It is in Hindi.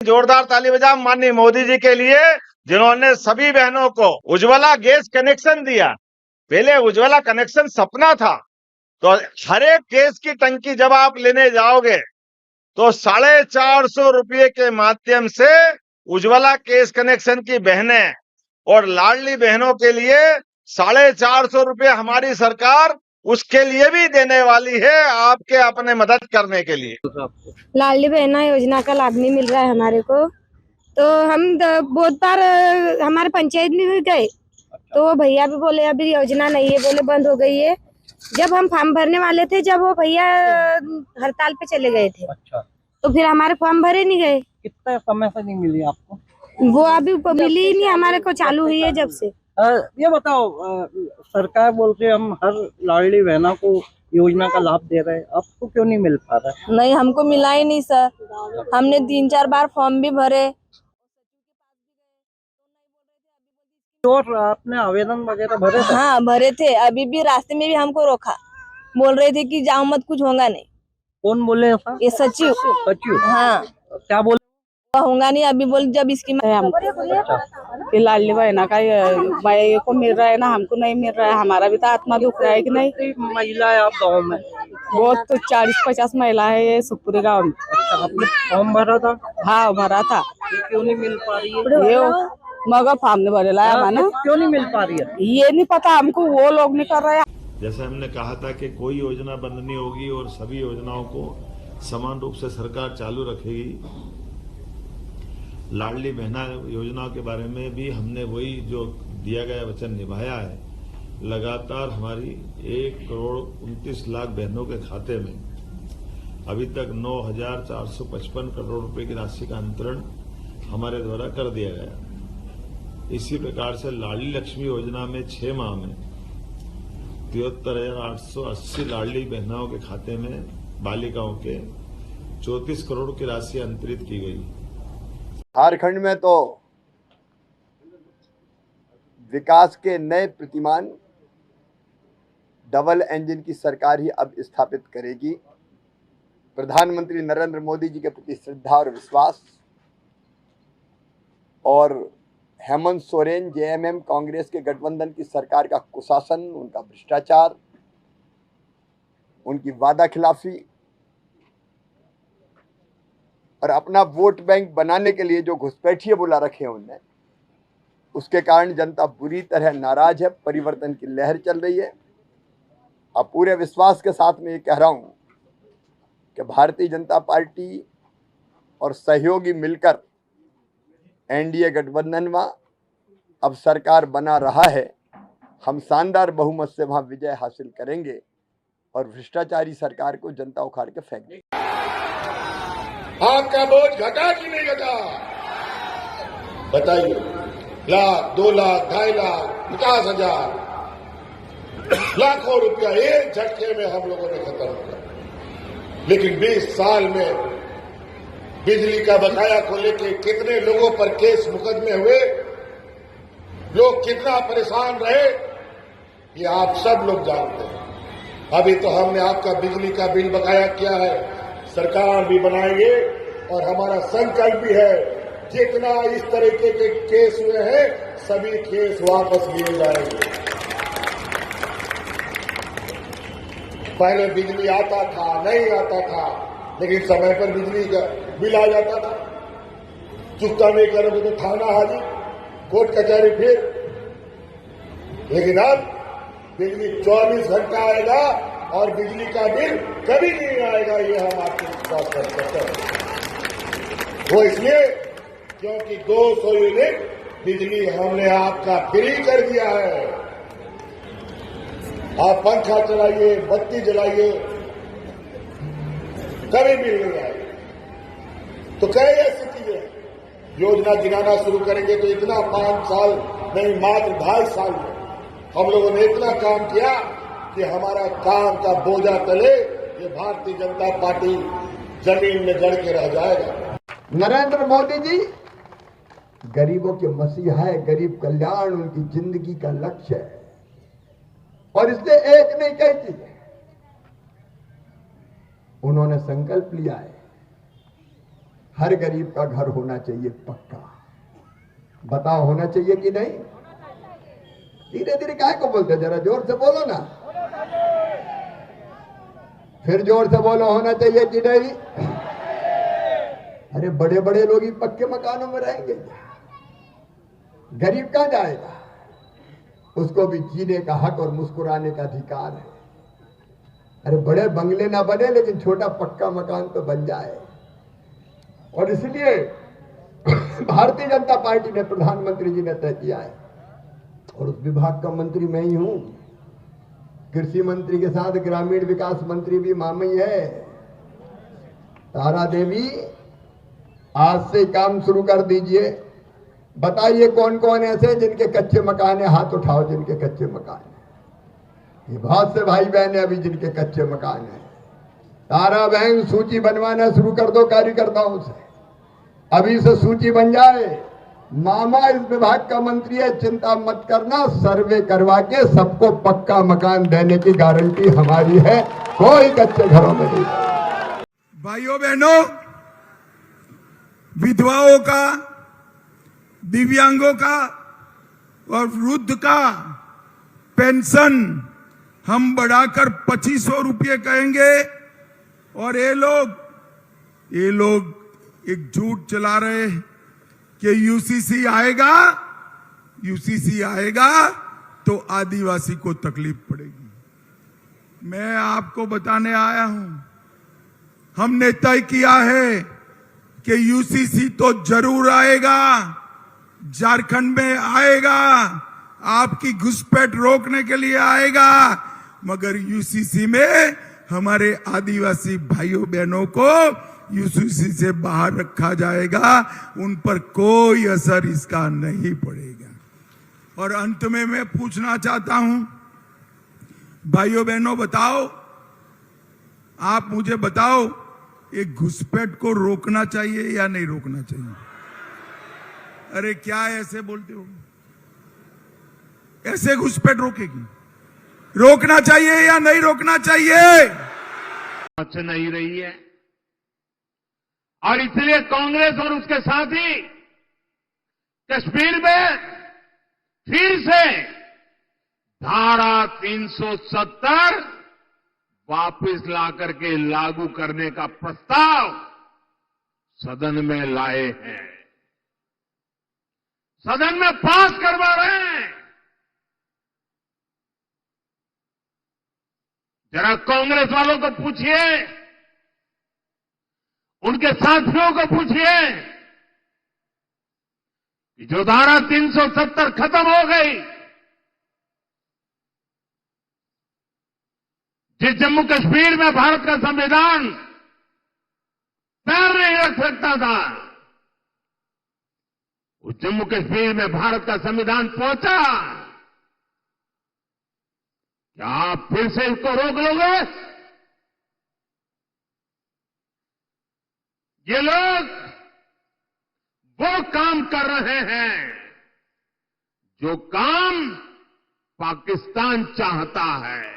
जोरदार ताली बजाओ माननीय मोदी जी के लिए, जिन्होंने सभी बहनों को उज्ज्वला गैस कनेक्शन दिया। पहले उज्ज्वला कनेक्शन सपना था, तो हर एक गैस की टंकी जब आप लेने जाओगे तो 450 रुपये के माध्यम से उज्ज्वला गैस कनेक्शन की बहनें और लाडली बहनों के लिए 450 रुपये हमारी सरकार उसके लिए भी देने वाली है, आपके अपने मदद करने के लिए। लाडली बहना योजना का लाभ नहीं मिल रहा है हमारे को, तो हम बहुत बार हमारे पंचायत में भी गए, तो वो भैया भी बोले अभी योजना नहीं है, बोले बंद हो गई है। जब हम फॉर्म भरने वाले थे, जब वो भैया हड़ताल पे चले गए थे। अच्छा। तो फिर हमारे फॉर्म भरे नहीं गए। कितना समय से नहीं मिली आपको? वो अभी मिली ही नहीं, हमारे को चालू हुई है जब से। ये बताओ, सरकार बोलते हम हर लाडली बहना को योजना का लाभ दे रहे हैं, आपको क्यों नहीं मिल पा रहा है? नहीं, हमको मिला ही नहीं सर। हमने 3-4 बार फॉर्म भी भरे। और आपने आवेदन वगैरह भरे थे? हाँ भरे थे, अभी भी रास्ते में भी हमको रोका, बोल रहे थे कि जाओ मत, कुछ होगा नहीं। कौन बोले ऐसा? ये सचिव। सचिव? हाँ। क्या बोले? होगा नहीं, अभी बोल जब इसकी कि लाडली बहना का भाई को मिल रहा है ना, हमको नहीं मिल रहा है। हमारा भी तो आत्मा दुख रहा है कि नहीं। महिला है आप गाँव में? बहुत तो 40-50 महिला है ये सुखपुरी गाँव में। अच्छा, आपने फॉर्म भरा था? हाँ भरा था। क्यों नहीं मिल पा रही है? ये मगर फॉर्म नहीं भरेला है माना। क्यों नहीं मिल पा रही है? ये नहीं पता हमको, वो लोग नहीं कर रहे हैं। जैसे हमने कहा था कि कोई योजना बंद नहीं होगी और सभी योजनाओं को समान रूप से सरकार चालू रखेगी। लाडली बहना योजना के बारे में भी हमने वही जो दिया गया वचन निभाया है। लगातार हमारी 1,29,00,000 बहनों के खाते में अभी तक 9,455 करोड़ रुपए की राशि का अंतरण हमारे द्वारा कर दिया गया। इसी प्रकार से लाडली लक्ष्मी योजना में 6 माह में 73,880 लाडली बहनाओं के खाते में बालिकाओं के 34 करोड़ की राशि अंतरित की गई। झारखंड में तो विकास के नए प्रतिमान डबल इंजन की सरकार ही अब स्थापित करेगी। प्रधानमंत्री नरेंद्र मोदी जी के प्रति श्रद्धा और विश्वास और हेमंत सोरेन जेएमएम कांग्रेस के गठबंधन की सरकार का कुशासन, उनका भ्रष्टाचार, उनकी वादा खिलाफी और अपना वोट बैंक बनाने के लिए जो घुसपैठिए बुला रखे हैं उनने, उसके कारण जनता बुरी तरह नाराज है। परिवर्तन की लहर चल रही है। अब पूरे विश्वास के साथ में ये कह रहा हूं कि भारतीय जनता पार्टी और सहयोगी मिलकर एनडीए गठबंधन में अब सरकार बना रहा है। हम शानदार बहुमत से वहां विजय हासिल करेंगे और भ्रष्टाचारी सरकार को जनता उखाड़ के फेंक देगी। आपका बोझ घटा कि नहीं घटा? बताइए। 1,00,000, 2,00,000, 2,50,000, 50,000, लाखों रुपया एक झटके में हम लोगों ने खत्म किया। लेकिन 20 साल में बिजली का बकाया को लेकर कितने लोगों पर केस मुकदमे हुए, लोग कितना परेशान रहे, ये आप सब लोग जानते हैं। अभी तो हमने आपका बिजली का बिल बकाया किया है, सरकार भी बनाएंगे और हमारा संकल्प भी है जितना इस तरीके के केस हुए हैं सभी केस वापस लिए जाएंगे। पहले बिजली आता था, नहीं आता था, लेकिन समय पर बिजली का बिल आ जाता था। चुकता नहीं करोगे तो थाना हाजिर, कोर्ट कचहरी फिर। लेकिन अब बिजली 24 घंटा आएगा और बिजली का बिल कभी नहीं आएगा, ये हम आपको विश्वास कर सकते हैं। वो इसलिए क्योंकि 200 यूनिट बिजली हमने आपका फ्री कर दिया है। आप पंखा चलाइए, बत्ती जलाइए, कभी बिल नहीं आएगा। तो कई ऐसी चीजें योजना गिनाना शुरू करेंगे तो इतना 5 साल नहीं, मात्र 2.5 साल में हम लोगों ने इतना काम किया कि हमारा काम का बोझा तले ये भारतीय जनता पार्टी जमीन में जड़ के रह जाएगा। नरेंद्र मोदी जी गरीबों के मसीहा है, गरीब कल्याण उनकी जिंदगी का लक्ष्य है। और इसलिए एक नहीं कई चीजें उन्होंने संकल्प लिया है हर गरीब का घर होना चाहिए पक्का। बताओ होना चाहिए कि नहीं? धीरे धीरे काहे को बोलते, जरा जोर से बोलो ना, फिर जोर से बोलो होना चाहिए कि नहीं? अरे बड़े बड़े लोग ही पक्के मकानों में रहेंगे, गरीब कहां जाएगा? उसको भी जीने का हक और मुस्कुराने का अधिकार है। अरे बड़े बंगले ना बने लेकिन छोटा पक्का मकान तो बन जाए। और इसलिए भारतीय जनता पार्टी ने, प्रधानमंत्री जी ने तय किया है, और उस विभाग का मंत्री मैं ही हूं। कृषि मंत्री के साथ ग्रामीण विकास मंत्री भी मामी है, तारा देवी। आज से काम शुरू कर दीजिए। बताइए कौन कौन ऐसे जिनके कच्चे मकान है, हाथ उठाओ जिनके कच्चे मकान है। ये बहुत से भाई बहन है अभी जिनके कच्चे मकान है। तारा बहन सूची बनवाना शुरू कर दो कार्यकर्ताओं से, अभी से सूची बन जाए। मामा इस विभाग का मंत्री है, चिंता मत करना, सर्वे करवा के सबको पक्का मकान देने की गारंटी हमारी है, कोई कच्चे घरों में नहीं। भाइयों बहनों, विधवाओं का, दिव्यांगों का और वृद्ध का पेंशन हम बढ़ाकर 2500 रुपये कहेंगे। और ये लोग एक झूठ चला रहे कि यूसीसी आएगा तो आदिवासी को तकलीफ पड़ेगी। मैं आपको बताने आया हूं, हमने तय किया है कि यूसीसी तो जरूर आएगा, झारखंड में आएगा, आपकी घुसपैठ रोकने के लिए आएगा, मगर यूसीसी में हमारे आदिवासी भाइयों बहनों को यूसीसी से बाहर रखा जाएगा, उन पर कोई असर इसका नहीं पड़ेगा। और अंत में मैं पूछना चाहता हूं, भाइयों बहनों बताओ, आप मुझे बताओ, एक घुसपैठ को रोकना चाहिए या नहीं रोकना चाहिए? अरे क्या ऐसे बोलते हो? ऐसे घुसपैठ रोकेगी? रोकना चाहिए या नहीं रोकना चाहिए? अच्छे नहीं रही है, और इसलिए कांग्रेस और उसके साथी कश्मीर में फिर से धारा 370 वापस ला करके लागू करने का प्रस्ताव सदन में लाए हैं, सदन में पास करवा रहे हैं। जरा कांग्रेस वालों को पूछिए, उनके साथियों को पूछिए कि जो धारा 370 खत्म हो गई, जिस जम्मू कश्मीर में भारत का संविधान पैर नहीं रख सकता था, उस जम्मू कश्मीर में भारत का संविधान पहुंचा। क्या आप फिर से इसको रोक लोगे? ये लोग वो काम कर रहे हैं जो काम पाकिस्तान चाहता है।